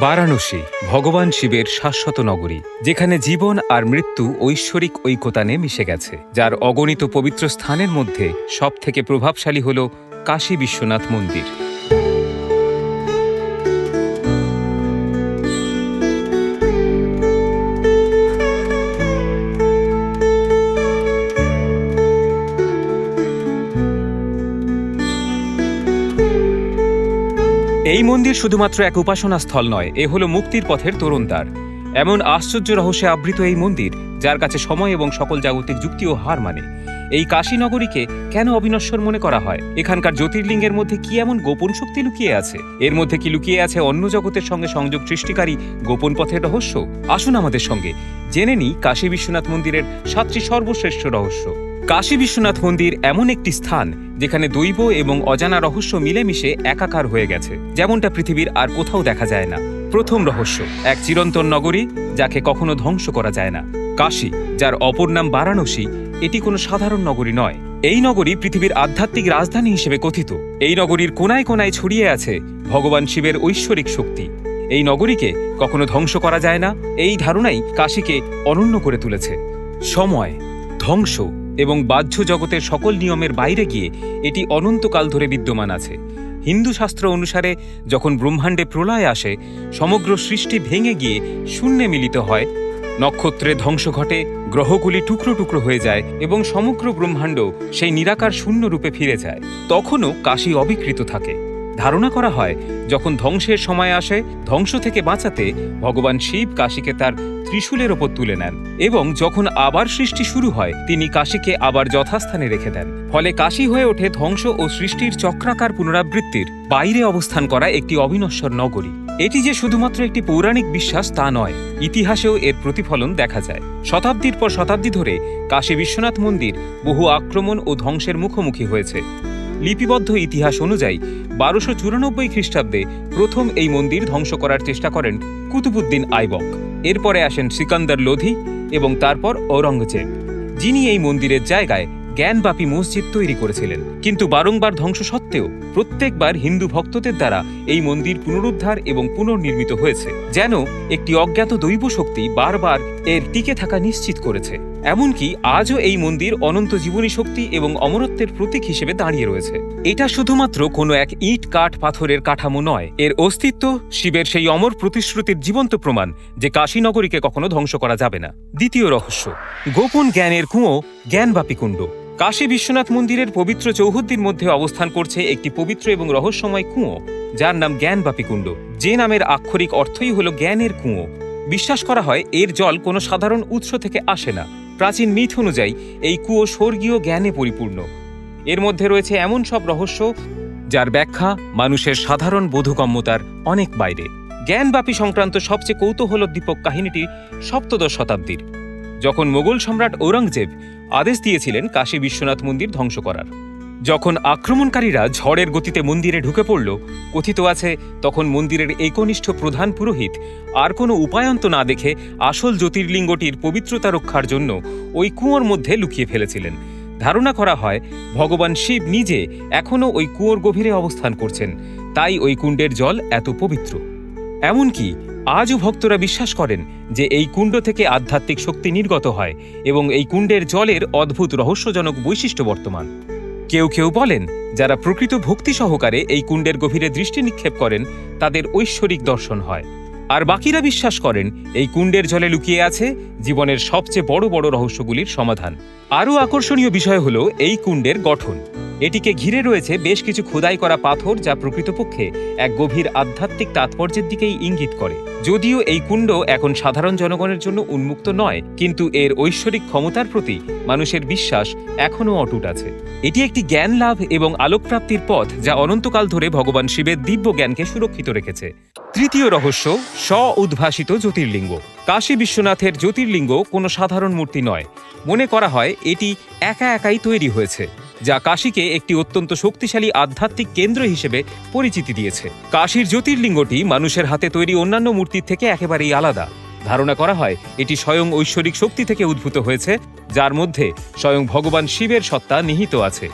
বারাণসী ভগবান শিবের শাশ্বত নগরী, যেখানে জীবন আর মৃত্যু ঐশ্বরিক ঐকতানে মিশে গেছে, যার অগণিত পবিত্র স্থানের মধ্যে সবথেকে প্রভাবশালী হল কাশী বিশ্বনাথ মন্দির। এই মন্দির শুধুমাত্র এক উপাসনা স্থল নয়, এ হলো মুক্তির পথের তরুণদ্বার। এমন আশ্চর্য রহস্যে আবৃত এই মন্দির, যার কাছে সময় এবং সকল জাগতিক যুক্তিও হার মানে। এই কাশী নগরীকে কেন অবিনশ্বর মনে করা হয়? এখানকার জ্যোতির্লিঙ্গের মধ্যে কি এমন গোপন শক্তি লুকিয়ে আছে? এর মধ্যে কি লুকিয়ে আছে অন্য জগতের সঙ্গে সংযোগ সৃষ্টিকারী গোপন পথের রহস্য? আসুন আমাদের সঙ্গে জেনে নিই কাশী বিশ্বনাথ মন্দিরের ৭টি সর্বশ্রেষ্ঠ রহস্য। কাশী বিশ্বনাথ মন্দির এমন একটি স্থান যেখানে দৈব এবং অজানা রহস্য মিলেমিশে একাকার হয়ে গেছে, যেমনটা পৃথিবীর আর কোথাও দেখা যায় না। প্রথম রহস্য, এক চিরন্তন নগরী যাকে কখনো ধ্বংস করা যায় না। কাশী, যার অপর নাম বারাণসী, এটি কোনো সাধারণ নগরী নয়। এই নগরী পৃথিবীর আধ্যাত্মিক রাজধানী হিসেবে কথিত। এই নগরীর কোনায় কোনায় ছড়িয়ে আছে ভগবান শিবের ঐশ্বরিক শক্তি। এই নগরীকে কখনো ধ্বংস করা যায় না, এই ধারণাই কাশীকে অনন্য করে তুলেছে। সময়, ধ্বংস এবং বাহ্য জগতের সকল নিয়মের বাইরে গিয়ে এটি অনন্তকাল ধরে বিদ্যমান আছে। হিন্দু শাস্ত্র অনুসারে যখন ব্রহ্মাণ্ডে প্রলয় আসে, সমগ্র সৃষ্টি ভেঙে গিয়ে শূন্যে মিলিত হয়, নক্ষত্রের ধ্বংস ঘটে, গ্রহগুলি টুকরো টুকরো হয়ে যায় এবং সমগ্র ব্রহ্মাণ্ড সেই নিরাকার শূন্য রূপে ফিরে যায়, তখনও কাশী অবিকৃত থাকে। ধারণা করা হয় যখন ধ্বংসের সময় আসে, ধ্বংস থেকে বাঁচাতে ভগবান শিব কাশীকে তার ত্রিশূলের ওপর তুলে নেন এবং যখন আবার সৃষ্টি শুরু হয়, তিনি কাশীকে আবার যথাস্থানে রেখে দেন। ফলে কাশী হয়ে ওঠে ধ্বংস ও সৃষ্টির চক্রাকার পুনরাবৃত্তির বাইরে অবস্থান করা একটি অবিনশ্বর নগরী। এটি যে শুধুমাত্র একটি পৌরাণিক বিশ্বাস তা নয়, ইতিহাসেও এর প্রতিফলন দেখা যায়। শতাব্দীর পর শতাব্দী ধরে কাশী বিশ্বনাথ মন্দির বহু আক্রমণ ও ধ্বংসের মুখোমুখি হয়েছে। লিপিবদ্ধ ইতিহাস অনুযায়ী ১২৯৪ খ্রিস্টাব্দে প্রথম এই মন্দির ধ্বংস করার চেষ্টা করেন কুতুবউদ্দিন আইবক। এরপরে আসেন সিকান্দার লোধি এবং তারপর ঔরঙ্গজেব, যিনি এই মন্দিরের জায়গায় জ্ঞানব্যাপী মসজিদ তৈরি করেছিলেন। কিন্তু বারংবার ধ্বংস সত্ত্বেও প্রত্যেকবার হিন্দু ভক্তদের দ্বারা এই মন্দির পুনরুদ্ধার এবং পুনর্নির্মিত হয়েছে, যেন একটি অজ্ঞাত দৈব শক্তি বারবার এর টিকে থাকা নিশ্চিত করেছে। এমনকি আজও এই মন্দির অনন্ত জীবনী শক্তি এবং অমরত্বের প্রতীক হিসেবে দাঁড়িয়ে রয়েছে। এটা শুধুমাত্র কোনো এক ইট কাঠ পাথরের কাঠামো নয়, এর অস্তিত্ব শিবের সেই অমর প্রতিশ্রুতির জীবন্ত প্রমাণ যে কাশী নগরীকে কখনো ধ্বংস করা যাবে না। দ্বিতীয় রহস্য, গোপন জ্ঞানের কুঁয়ো, জ্ঞানব্যাপী কুণ্ড। কাশী বিশ্বনাথ মন্দিরের পবিত্র চৌহদ্দির মধ্যে অবস্থান করছে একটি পবিত্র এবং রহস্যময় কুঁয়ো, যার নাম জ্ঞানব্যাপী কুণ্ড। যে নামের আক্ষরিক অর্থই হল জ্ঞানের কুঁয়ো। বিশ্বাস করা হয় এর জল কোনো সাধারণ উৎস থেকে আসে না। প্রাচীন মিথ অনুযায়ী এই কুঁয়ো স্বর্গীয় জ্ঞানে পরিপূর্ণ। এর মধ্যে রয়েছে এমন সব রহস্য যার ব্যাখ্যা মানুষের সাধারণ বোধগম্যতার অনেক বাইরে। জ্ঞানব্যাপী সংক্রান্ত সবচেয়ে কৌতূহলোদ্দীপক কাহিনীটি সপ্তদশ শতাব্দীর, যখন মোগল সম্রাট ঔরঙ্গজেব আদেশ দিয়েছিলেন কাশী বিশ্বনাথ মন্দির ধ্বংস করার। যখন আক্রমণকারীরা ঝড়ের গতিতে মন্দিরে ঢুকে পড়ল, কথিত আছে তখন মন্দিরের একনিষ্ঠ প্রধান পুরোহিত আর কোনো উপায়ন্ত না দেখে আসল জ্যোতির্লিঙ্গটির পবিত্রতা রক্ষার জন্য ওই কুঁয়োর মধ্যে লুকিয়ে ফেলেছিলেন। ধারণা করা হয় ভগবান শিব নিজে এখনও ওই কুঁয়োর গভীরে অবস্থান করছেন, তাই ওই কুণ্ডের জল এত পবিত্র। এমনকি আজও ভক্তরা বিশ্বাস করেন যে এই কুণ্ড থেকে আধ্যাত্মিক শক্তি নির্গত হয় এবং এই কুণ্ডের জলের অদ্ভুত রহস্যজনক বৈশিষ্ট্য বর্তমান। কেউ কেউ বলেন যারা প্রকৃত ভক্তি সহকারে এই কুণ্ডের গভীরে দৃষ্টি নিক্ষেপ করেন তাদের ঐশ্বরিক দর্শন হয়, আর বাকিরা বিশ্বাস করেন এই কুণ্ডের জলে লুকিয়ে আছে জীবনের সবচেয়ে বড় বড় রহস্যগুলির সমাধান। আরও আকর্ষণীয় বিষয় হল এই কুণ্ডের গঠন। এটিকে ঘিরে রয়েছে বেশ কিছু খোদাই করা পাথর, যা প্রকৃতপক্ষে এক গভীর আধ্যাত্মিক তাৎপর্যের দিকেই ইঙ্গিত করে। যদিও এই কুণ্ড এখন সাধারণ জনগণের জন্য উন্মুক্ত নয়, কিন্তু এর ঐশ্বরিক ক্ষমতার প্রতি মানুষের বিশ্বাস এখনও অটুট আছে। এটি একটি জ্ঞান লাভ এবং আলোকপ্রাপ্তির পথ, যা অনন্তকাল ধরে ভগবান শিবের দিব্য জ্ঞানকে সুরক্ষিত রেখেছে। তৃতীয় রহস্য, স্ব-উদ্ভাসিত জ্যোতির্লিঙ্গ। কাশী বিশ্বনাথের জ্যোতির্লিঙ্গ কোনো সাধারণ মূর্তি নয়। মনে করা হয় এটি একা একাই তৈরি হয়েছে, যা কাশীকে একটি অত্যন্ত শক্তিশালী আধ্যাত্মিক কেন্দ্র হিসেবে পরিচিতি দিয়েছে। কাশীর জ্যোতির্লিঙ্গটি মানুষের হাতে তৈরি অন্যান্য মূর্তির থেকে একেবারেই আলাদা। ধারণা করা হয় এটি স্বয়ং ঐশ্বরিক শক্তি থেকে উদ্ভূত হয়েছে, যার মধ্যে স্বয়ং ভগবান শিবের সত্তা নিহিত আছে।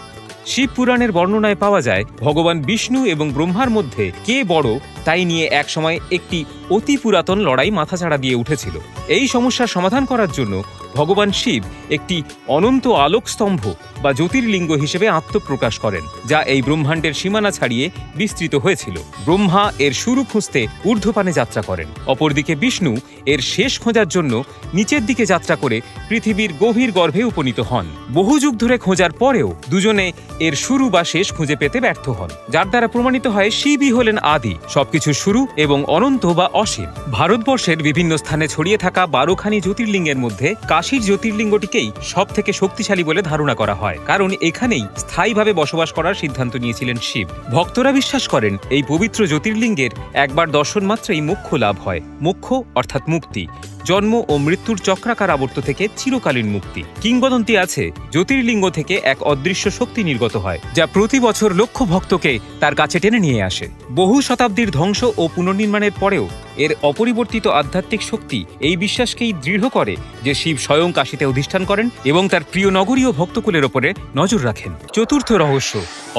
শিব পুরাণের বর্ণনায় পাওয়া যায় ভগবান বিষ্ণু এবং ব্রহ্মার মধ্যে কে বড় তাই নিয়ে একসময় একটি অতি পুরাতন লড়াই মাথাচাড়া দিয়ে উঠেছিল। এই সমস্যার সমাধান করার জন্য ভগবান শিব একটি অনন্ত আলোকস্তম্ভ বা জ্যোতির্লিঙ্গ হিসেবে আত্মপ্রকাশ করেন, যা এই ব্রহ্মাণ্ডের সীমানা ছাড়িয়ে বিস্তৃত হয়েছিল। ব্রহ্মা এর শুরু খুঁজতে ঊর্ধ্বপানে যাত্রা করেন, অপরদিকে বিষ্ণু এর শেষ খোঁজার জন্য নিচের দিকে যাত্রা করে পৃথিবীর গভীর গর্ভে উপনীত হন। বহু যুগ ধরে খোঁজার পরেও দুজনে এর শুরু বা শেষ খুঁজে পেতে ব্যর্থ হন, যার দ্বারা প্রমাণিত হয় শিবই হলেন আদি, সবকিছুর শুরু এবং অনন্ত বা অসীম। ভারতবর্ষের বিভিন্ন স্থানে ছড়িয়ে থাকা 12খানি জ্যোতির্লিঙ্গের মধ্যে কাশীর জ্যোতির্লিঙ্গটিকেই সব থেকে শক্তিশালী বলে ধারণা করা হয়, কারণ এখানেই স্থায়ীভাবে বসবাস করার সিদ্ধান্ত নিয়েছিলেন শিব। ভক্তরা বিশ্বাস করেন এই পবিত্র জ্যোতির্লিঙ্গের একবার দর্শন মাত্রেই মোক্ষ লাভ হয়। মোক্ষ অর্থাৎ মুক্তি, জন্ম ও মৃত্যুর চক্রাকার আবর্ত থেকে চিরকালীন মুক্তি। কিংবদন্তি আছে জ্যোতির্লিঙ্গ থেকে এক অদৃশ্য শক্তি নির্গত হয়, যা প্রতি বছর লক্ষ ভক্তকে তার কাছে টেনে নিয়ে আসে। বহু শতাব্দীর ধ্বংস ও পুনর্নির্মাণের পরেও এর অপরিবর্তিত আধ্যাত্মিক শক্তি এই বিশ্বাসকেই দৃঢ় করে যে শিব স্বয়ং কাশীতে অধিষ্ঠান করেন এবং তার প্রিয় নগরী ও ভক্তকুলের ওপরে নজর রাখেন। চতুর্থ রহস্য,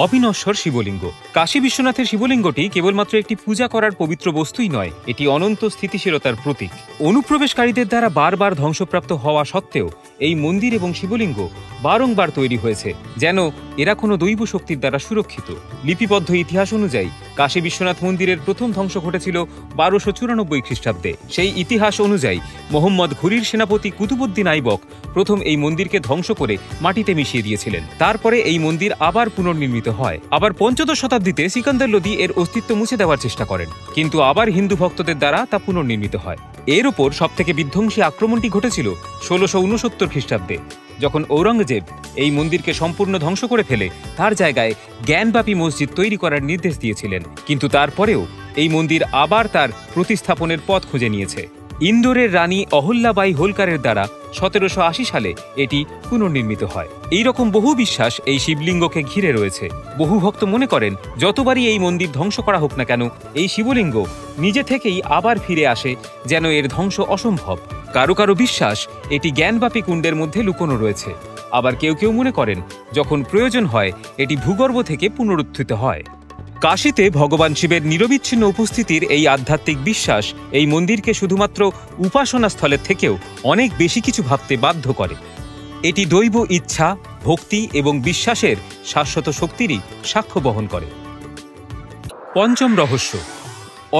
অবিনশ্বর শিবলিঙ্গ। কাশী বিশ্বনাথের শিবলিঙ্গটি কেবলমাত্র একটি পূজা করার পবিত্র বস্তুই নয়, এটি অনন্ত স্থিতিশীলতার প্রতীক। অনুপ্রবেশকারীদের দ্বারা বারবার ধ্বংসপ্রাপ্ত হওয়া সত্ত্বেও এই মন্দির এবং শিবলিঙ্গ বারংবার তৈরি হয়েছে, যেন এরা কোনো দৈব শক্তির দ্বারা সুরক্ষিত। লিপিবদ্ধ ইতিহাস অনুযায়ী কাশী বিশ্বনাথ মন্দিরের প্রথম ধ্বংস ঘটেছিল 1294 খ্রিস্টাব্দে। সেই ইতিহাস অনুযায়ী মোহাম্মদ ঘুরির সেনাপতি কুতুবুদ্দিন আইবক প্রথম এই মন্দিরকে ধ্বংস করে মাটিতে মিশিয়ে দিয়েছিলেন। তারপরে এই মন্দির আবার পুনর্নির্মিত হয়। আবার পঞ্চদশ শতাব্দীতে সিকান্দার লোদি এর অস্তিত্ব মুছে দেওয়ার চেষ্টা করেন, কিন্তু আবার হিন্দু ভক্তদের দ্বারা তা পুনর্নির্মিত হয়। এর ওপর সবথেকে বিধ্বংসী আক্রমণটি ঘটেছিল 1669 খ্রিস্টাব্দে, যখন ঔরঙ্গজেব এই মন্দিরকে সম্পূর্ণ ধ্বংস করে ফেলে তার জায়গায় জ্ঞানব্যাপী মসজিদ তৈরি করার নির্দেশ দিয়েছিলেন। কিন্তু তারপরেও এই মন্দির আবার তার প্রতিস্থাপনের পথ খুঁজে নিয়েছে। ইন্দোরের রানী অহল্যাবাই হোলকারের দ্বারা 1780 সালে এটি পুনর্নির্মিত হয়। এই রকম বহু বিশ্বাস এই শিবলিঙ্গকে ঘিরে রয়েছে। বহু ভক্ত মনে করেন যতবারই এই মন্দির ধ্বংস করা হোক না কেন, এই শিবলিঙ্গ নিজে থেকেই আবার ফিরে আসে, যেন এর ধ্বংস অসম্ভব। কারো কারো বিশ্বাস এটি জ্ঞানব্যাপী কুণ্ডের মধ্যে লুকোনো রয়েছে। আবার কেউ কেউ মনে করেন যখন প্রয়োজন হয় এটি ভূগর্ভ থেকে পুনরুত্থিত হয়। কাশীতে ভগবান শিবের নিরবিচ্ছিন্ন উপস্থিতির এই আধ্যাত্মিক বিশ্বাস এই মন্দিরকে শুধুমাত্র উপাসনা স্থলের থেকেও অনেক বেশি কিছু ভাবতে বাধ্য করে। এটি দৈব ইচ্ছা, ভক্তি এবং বিশ্বাসের শাশ্বত শক্তিরই সাক্ষ্য বহন করে। পঞ্চম রহস্য,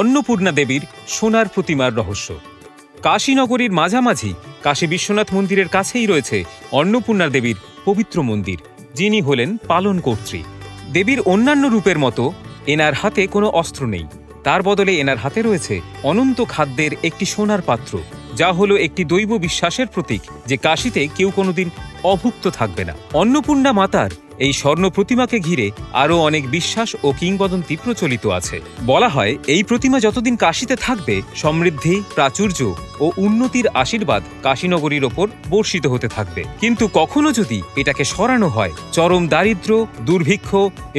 অন্নপূর্ণা দেবীর সোনার প্রতিমার রহস্য। কাশীনগরীর মাঝামাঝি কাশী বিশ্বনাথ মন্দিরের কাছেই রয়েছে অন্নপূর্ণা দেবীর পবিত্র মন্দির, যিনি হলেন পালনকর্ত্রী। দেবীর অন্যান্য রূপের মতো এনার হাতে কোনো অস্ত্র নেই, তার বদলে এনার হাতে রয়েছে অনন্ত খাদ্যের একটি সোনার পাত্র, যা হলো একটি দৈব বিশ্বাসের প্রতীক যে কাশীতে কেউ কোনোদিন অভুক্ত থাকবে না। অন্নপূর্ণা মাতার এই স্বর্ণ প্রতিমাকে ঘিরে আরও অনেক বিশ্বাস ও কিংবদন্তি প্রচলিত আছে। বলা হয় এই প্রতিমা যতদিন কাশীতে থাকবে সমৃদ্ধি, প্রাচুর্য ও উন্নতির আশীর্বাদ কাশীনগরীর ওপর বর্ষিত হতে থাকবে। কিন্তু কখনো যদি এটাকে সরানো হয়, চরম দারিদ্র্য, দুর্ভিক্ষ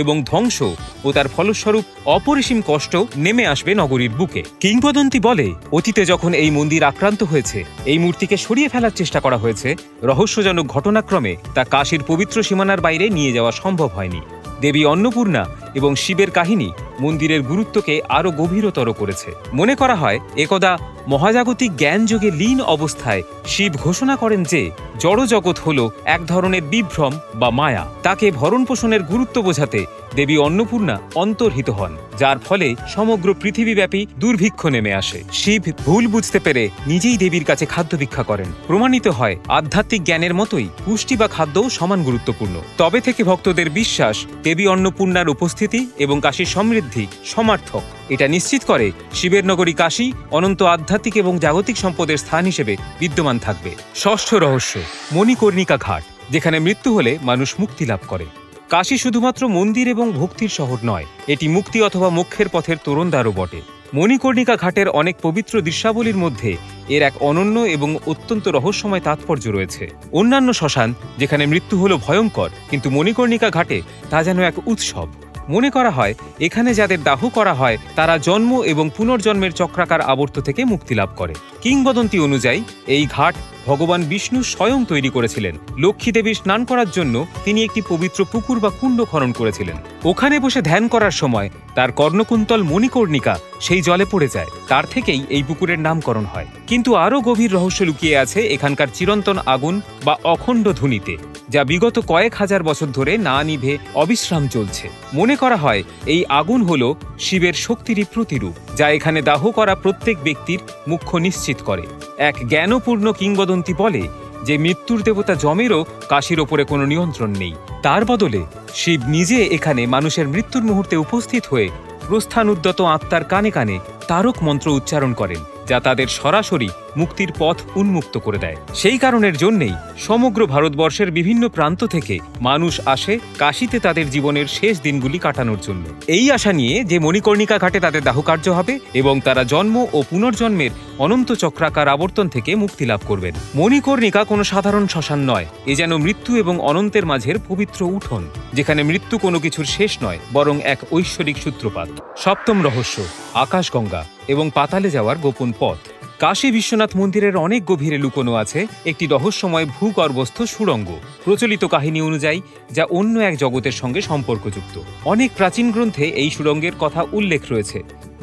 এবং ধ্বংস ও তার ফলস্বরূপ অপরিসীম কষ্ট নেমে আসবে নগরীর বুকে। কিংবদন্তি বলে অতীতে যখন এই মন্দির আক্রান্ত হয়েছে, এই মূর্তিকে সরিয়ে ফেলার চেষ্টা করা হয়েছে, রহস্যজনক ঘটনাক্রমে তা কাশীর পবিত্র সীমানার বাইরে নিয়ে যাওয়া সম্ভব হয়নি। দেবী অন্নপূর্ণা এবং শিবের কাহিনী মন্দিরের গুরুত্বকে আরও গভীরতর করেছে। মনে করা হয় একদা মহাজাগতিক জ্ঞানযোগে লীন অবস্থায় শিব ঘোষণা করেন যে জড়জগৎ হল এক ধরনের বিভ্রম বা মায়া। তাকে ভরণ পোষণের গুরুত্ব বোঝাতে দেবী অন্নপূর্ণা অন্তর্হিত হন, যার ফলে সমগ্র পৃথিবীব্যাপী দুর্ভিক্ষ নেমে আসে। শিব ভুল বুঝতে পেরে নিজেই দেবীর কাছে খাদ্য ভিক্ষা করেন। প্রমাণিত হয় আধ্যাত্মিক জ্ঞানের মতোই পুষ্টি বা খাদ্যও সমান গুরুত্বপূর্ণ। তবে থেকে ভক্তদের বিশ্বাস দেবী অন্নপূর্ণার উপস্থিতি এবং কাশীর সমৃদ্ধি সমার্থক। এটা নিশ্চিত করে শিবের নগরী কাশী অনন্ত আধ্যাত্মিক এবং জাগতিক সম্পদের স্থান হিসেবে বিদ্যমান থাকবে। ষষ্ঠ রহস্য, মণিকর্ণিকা ঘাট, যেখানে মৃত্যু হলে মানুষ মুক্তি লাভ করে। কাশী শুধুমাত্র মন্দির এবং ভক্তির শহর নয়, এটি মুক্তি অথবা মোক্ষের পথের তোরণদ্বারও বটে। মণিকর্ণিকা ঘাটের অনেক পবিত্র দৃশ্যাবলীর মধ্যে এর এক অনন্য এবং অত্যন্ত রহস্যময় তাৎপর্য রয়েছে। অন্যান্য শ্মশান যেখানে মৃত্যু হলো ভয়ঙ্কর, কিন্তু মণিকর্ণিকা ঘাটে তা যেন এক উৎসব। মনে করা হয় এখানে যাদের দাহ করা হয় তারা জন্ম এবং পুনর্জন্মের চক্রাকার আবর্ত থেকে মুক্তি লাভ করে। কিংবদন্তি অনুযায়ী এই ঘাট ভগবান বিষ্ণু স্বয়ং তৈরি করেছিলেন। লক্ষ্মী দেবী স্নান করার জন্য তিনি একটি পবিত্র পুকুর বা কুণ্ড খনন করেছিলেন। ওখানে বসে ধ্যান করার সময় তার কর্ণকুন্তল মণিকর্ণিকা সেই জলে পড়ে যায়। তার থেকেই এই পুকুরের নামকরণ হয়। কিন্তু আরও গভীর রহস্য লুকিয়ে আছে এখানকার চিরন্তন আগুন বা অখণ্ড ধুনিতে, যা বিগত কয়েক হাজার বছর ধরে না নিভে অবিশ্রাম চলছে। মনে করা হয় এই আগুন হল শিবের শক্তিরই প্রতিরূপ, যা এখানে দাহ করা প্রত্যেক ব্যক্তির মুখ্য নিশ্চিত করে। এক জ্ঞানপূর্ণ কিংবদন্তি বলে যে মৃত্যুর দেবতা যমেরও কাশীর ওপরে কোনো নিয়ন্ত্রণ নেই। তার বদলে শিব নিজে এখানে মানুষের মৃত্যুর মুহূর্তে উপস্থিত হয়ে প্রস্থানোদ্যত আত্মার কানে কানে তারক মন্ত্র উচ্চারণ করেন, যা তাদের সরাসরি মুক্তির পথ উন্মুক্ত করে দেয়। সেই কারণের জন্যেই সমগ্র ভারতবর্ষের বিভিন্ন প্রান্ত থেকে মানুষ আসে কাশীতে তাদের জীবনের শেষ দিনগুলি কাটানোর জন্য, এই আশা নিয়ে যে মণিকর্ণিকা ঘাটে তাদের দাহকার্য হবে এবং তারা জন্ম ও পুনর্জন্মের অনন্ত চক্রাকার আবর্তন থেকে মুক্তি লাভ করবেন। মণিকর্ণিকা কোনো সাধারণ শ্মশান নয়, এ যেন মৃত্যু এবং অনন্তের মাঝের পবিত্র উঠোন, যেখানে মৃত্যু কোনো কিছুর শেষ নয়, বরং এক ঐশ্বরিক সূত্রপাত। সপ্তম রহস্য, আকাশগঙ্গা এবং পাতালে যাওয়ার গোপন পথ। কাশী বিশ্বনাথ মন্দিরের অনেক গভীরে লুকোনো আছে একটি রহস্যময় ভূগর্ভস্থ সুড়ঙ্গ, প্রচলিত কাহিনী অনুযায়ী, যা অন্য এক জগতের সঙ্গে সম্পর্কযুক্ত। অনেক প্রাচীন গ্রন্থে এই সুড়ঙ্গের কথা উল্লেখ রয়েছে।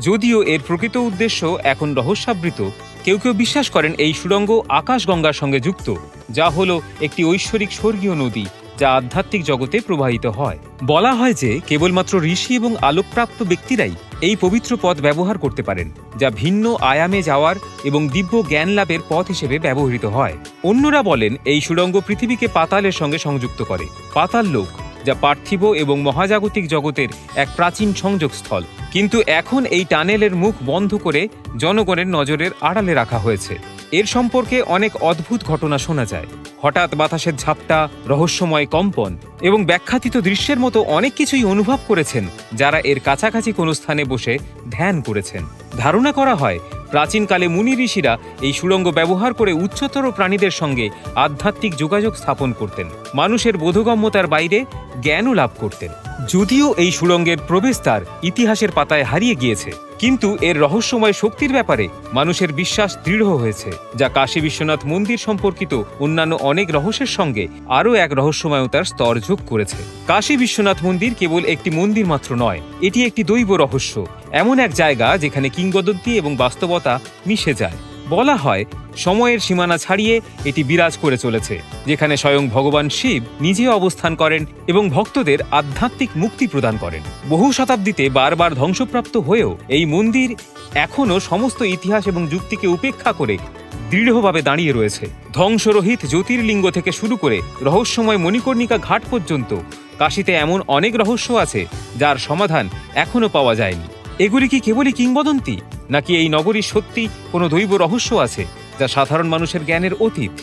যদিও এর প্রকৃত উদ্দেশ্য এখন রহস্যাবৃত, কেউ কেউ বিশ্বাস করেন এই সুড়ঙ্গ আকাশগঙ্গার সঙ্গে যুক্ত, যা হল একটি ঐশ্বরিক স্বর্গীয় নদী যা আধ্যাত্মিক জগতে প্রবাহিত হয়। বলা হয় যে কেবলমাত্র ঋষি এবং আলোকপ্রাপ্ত ব্যক্তিরাই এই পবিত্র পথ ব্যবহার করতে পারেন, যা ভিন্ন আয়ামে যাওয়ার এবং দিব্য জ্ঞান লাভের পথ হিসেবে ব্যবহৃত হয়। অন্যরা বলেন এই সুড়ঙ্গ পৃথিবীকে পাতালের সঙ্গে সংযুক্ত করে। পাতাল লোক, যা পার্থিব এবং মহাজাগতিক জগতের এক প্রাচীন সংযোগস্থল, কিন্তু এখন এই টানেলের মুখ বন্ধ করে জনগণের নজরের আড়ালে রাখা হয়েছে। এর সম্পর্কে অনেক অদ্ভুত ঘটনা শোনা যায়। হঠাৎ বাতাসের ঝাপটা, রহস্যময় কম্পন এবং ব্যাখ্যাতীত দৃশ্যের মতো অনেক কিছুই অনুভব করেছেন যারা এর কাছাকাছি কোনো স্থানে বসে ধ্যান করেছেন। ধারণা করা হয় প্রাচীনকালে মুনি ঋষিরা এই সুড়ঙ্গ ব্যবহার করে উচ্চতর প্রাণীদের সঙ্গে আধ্যাত্মিক যোগাযোগ স্থাপন করতেন, মানুষের বোধগম্যতার বাইরে জ্ঞানও লাভ করতেন। যদিও এই সুড়ঙ্গের প্রবেশদ্বার ইতিহাসের পাতায় হারিয়ে গিয়েছে, কিন্তু এর রহস্যময় শক্তির ব্যাপারে মানুষের বিশ্বাস দৃঢ় হয়েছে, যা কাশী বিশ্বনাথ মন্দির সম্পর্কিত অন্যান্য অনেক রহস্যের সঙ্গে আরও এক রহস্যময়তার স্তর যোগ করেছে। কাশী বিশ্বনাথ মন্দির কেবল একটি মন্দির মাত্র নয়, এটি একটি দৈব রহস্য, এমন এক জায়গা যেখানে কিংবদন্তি এবং বাস্তবতা মিশে যায়। বলা হয় সময়ের সীমানা ছাড়িয়ে এটি বিরাজ করে চলেছে, যেখানে স্বয়ং ভগবান শিব নিজে অবস্থান করেন এবং ভক্তদের আধ্যাত্মিক মুক্তি প্রদান করেন। বহু শতাব্দীতে বারবার ধ্বংসপ্রাপ্ত হয়েও এই মন্দির এখনও সমস্ত ইতিহাস এবং যুক্তিকে উপেক্ষা করে দৃঢ়ভাবে দাঁড়িয়ে রয়েছে। ধ্বংসরহিত জ্যোতির্লিঙ্গ থেকে শুরু করে রহস্যময় মণিকর্ণিকা ঘাট পর্যন্ত কাশীতে এমন অনেক রহস্য আছে যার সমাধান এখনও পাওয়া যায়নি। এগুলি কি কেবলই কিংবদন্তি, নাকি এই নগরীর সত্যি কোনো দৈব রহস্য আছে যা সাধারণ মানুষের জ্ঞানের অতীত?